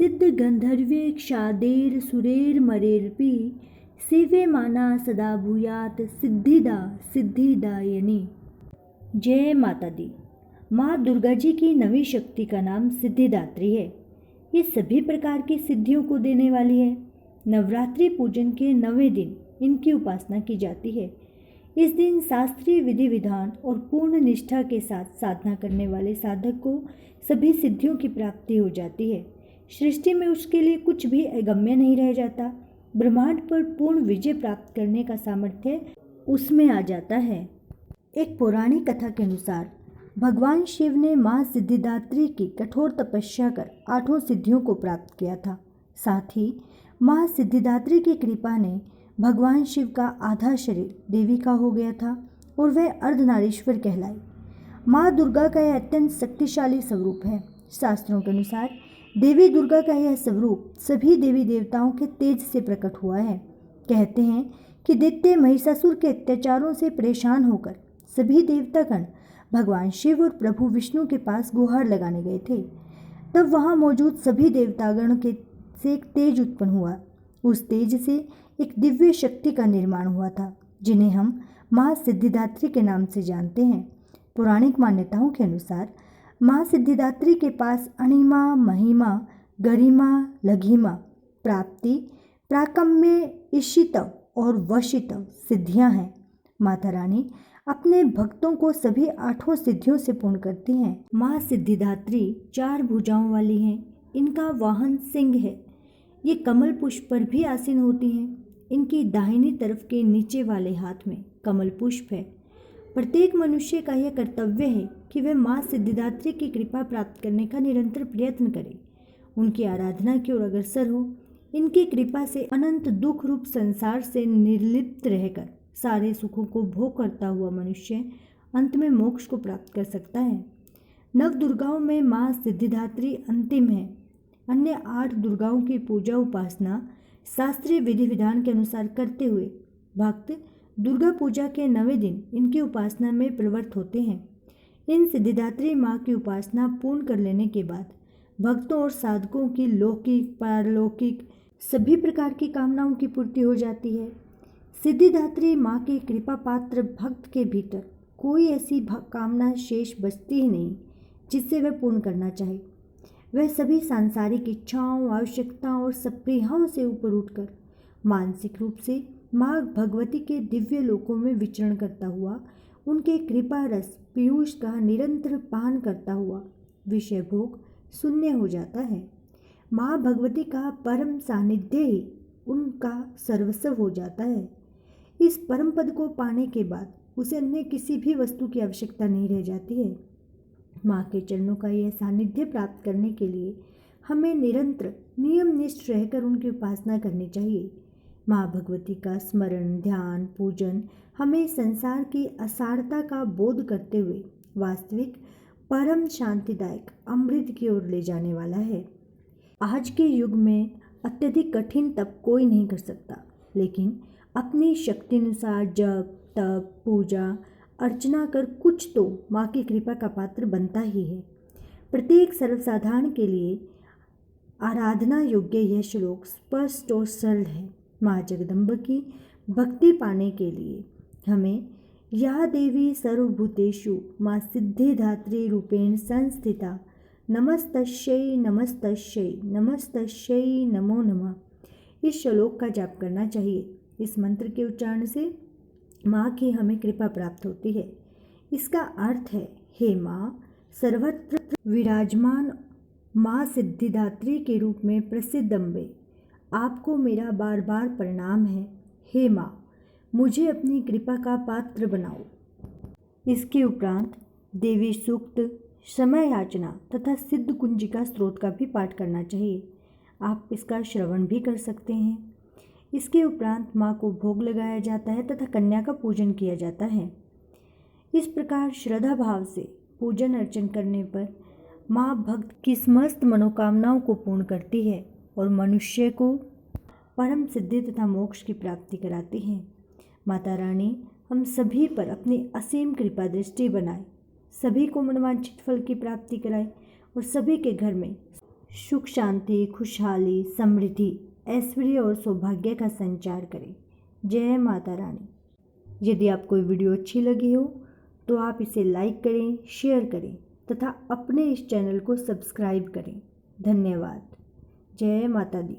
सिद्ध गंधर्वेक्षादेर सुरेर मरेरपि सेव्यमाना सदा भूयात सिद्धिदा सिद्धिदायिनी। जय माता दी। माँ दुर्गा जी की नवी शक्ति का नाम सिद्धिदात्री है। ये सभी प्रकार की सिद्धियों को देने वाली है। नवरात्रि पूजन के 9वें दिन इनकी उपासना की जाती है। इस दिन शास्त्रीय विधि विधान और पूर्ण निष्ठा के साथ साधना करने वाले साधक को सभी सिद्धियों की प्राप्ति हो जाती है। सृष्टि में उसके लिए कुछ भी अगम्य नहीं रह जाता। ब्रह्मांड पर पूर्ण विजय प्राप्त करने का सामर्थ्य उसमें आ जाता है। एक पौराणिक कथा के अनुसार भगवान शिव ने माँ सिद्धिदात्री की कठोर तपस्या कर 8 सिद्धियों को प्राप्त किया था। साथ ही माँ सिद्धिदात्री की कृपा ने भगवान शिव का आधा शरीर देवी का हो गया था और वह अर्धनारीश्वर कहलाई। माँ दुर्गा का यह अत्यंत शक्तिशाली स्वरूप है। शास्त्रों के अनुसार देवी दुर्गा का यह स्वरूप सभी देवी देवताओं के तेज से प्रकट हुआ है। कहते हैं कि दैत्य महिषासुर के अत्याचारों से परेशान होकर सभी देवतागण भगवान शिव और प्रभु विष्णु के पास गुहार लगाने गए थे। तब वहां मौजूद सभी देवतागण के से एक तेज उत्पन्न हुआ। उस तेज से एक दिव्य शक्ति का निर्माण हुआ था, जिन्हें हम माँ सिद्धिदात्री के नाम से जानते हैं। पौराणिक मान्यताओं के अनुसार माँ सिद्धिदात्री के पास अणिमा, महिमा, गरिमा, लघिमा, प्राप्ति, प्राकम्य, इशित और वशित सिद्धियां हैं। माता रानी अपने भक्तों को सभी 8 सिद्धियों से पूर्ण करती हैं। माँ सिद्धिदात्री 4 भुजाओं वाली हैं। इनका वाहन सिंह है। ये कमल पुष्प पर भी आसीन होती हैं। इनकी दाहिनी तरफ के नीचे वाले हाथ में कमल पुष्प है। प्रत्येक मनुष्य का यह कर्तव्य है कि वह माँ सिद्धिदात्री की कृपा प्राप्त करने का निरंतर प्रयत्न करे, उनकी आराधना की ओर अग्रसर हो। इनकी कृपा से अनंत दुख रूप संसार से निर्लिप्त रहकर सारे सुखों को भोग करता हुआ मनुष्य अंत में मोक्ष को प्राप्त कर सकता है। 9 दुर्गाओं में माँ सिद्धिदात्री अंतिम है। अन्य 8 दुर्गाओं की पूजा उपासना शास्त्रीय विधि विधान के अनुसार करते हुए भक्त दुर्गा पूजा के 9वें दिन इनकी उपासना में प्रवृत्त होते हैं। इन सिद्धिदात्री माँ की उपासना पूर्ण कर लेने के बाद भक्तों और साधकों की लौकिक, पारलौकिक सभी प्रकार की कामनाओं की पूर्ति हो जाती है। सिद्धिदात्री माँ के कृपा पात्र भक्त के भीतर कोई ऐसी कामना शेष बचती ही नहीं जिससे वह पूर्ण करना चाहे। वह सभी सांसारिक इच्छाओं, आवश्यकताओं और सप्रीहाओं से ऊपर उठकर मानसिक रूप से माँ भगवती के दिव्य लोकों में विचरण करता हुआ उनके कृपा रस पीयूष का निरंतर पान करता हुआ विषय भोग शून्य हो जाता है। माँ भगवती का परम सानिध्य ही उनका सर्वस्व हो जाता है। इस परम पद को पाने के बाद उसे अन्य किसी भी वस्तु की आवश्यकता नहीं रह जाती है। माँ के चरणों का यह सानिध्य प्राप्त करने के लिए हमें निरंतर नियमनिष्ठ रहकर उनकी उपासना करनी चाहिए। माँ भगवती का स्मरण, ध्यान, पूजन हमें संसार की असारता का बोध करते हुए वास्तविक परम शांतिदायक अमृत की ओर ले जाने वाला है। आज के युग में अत्यधिक कठिन तप कोई नहीं कर सकता, लेकिन अपनी शक्ति अनुसार जप, तप, पूजा, अर्चना कर कुछ तो माँ की कृपा का पात्र बनता ही है। प्रत्येक सर्वसाधारण के लिए आराधना योग्य यह श्लोक स्पष्ट और सरल है। माँ जगदम्बा की भक्ति पाने के लिए हमें या देवी सर्वभूतेषु माँ सिद्धिदात्री रूपेण संस्थिता नमस्तस्यै नमस्तस्यै नमस्तस्यै नमो नमः इस श्लोक का जाप करना चाहिए। इस मंत्र के उच्चारण से माँ की हमें कृपा प्राप्त होती है। इसका अर्थ है, हे माँ, सर्वत्र विराजमान माँ सिद्धिदात्री के रूप में प्रसिद्ध अम्बे, आपको मेरा बार बार प्रणाम है। हे माँ, मुझे अपनी कृपा का पात्र बनाओ। इसके उपरांत देवी सूक्त, समय याचना तथा सिद्ध कुंजिका स्त्रोत का भी पाठ करना चाहिए। आप इसका श्रवण भी कर सकते हैं। इसके उपरांत माँ को भोग लगाया जाता है तथा कन्या का पूजन किया जाता है। इस प्रकार श्रद्धा भाव से पूजन अर्चन करने पर माँ भक्त की समस्त मनोकामनाओं को पूर्ण करती है और मनुष्य को परम सिद्धि तथा मोक्ष की प्राप्ति कराती है। माता रानी हम सभी पर अपनी असीम कृपा दृष्टि बनाए, सभी को मनवांछित फल की प्राप्ति कराए और सभी के घर में सुख शांति, खुशहाली, समृद्धि, ऐश्वर्य और सौभाग्य का संचार करे। जय माता रानी। यदि आपको ये वीडियो अच्छी लगी हो तो आप इसे लाइक करें, शेयर करें तथा अपने इस चैनल को सब्सक्राइब करें। धन्यवाद। जय माता दी।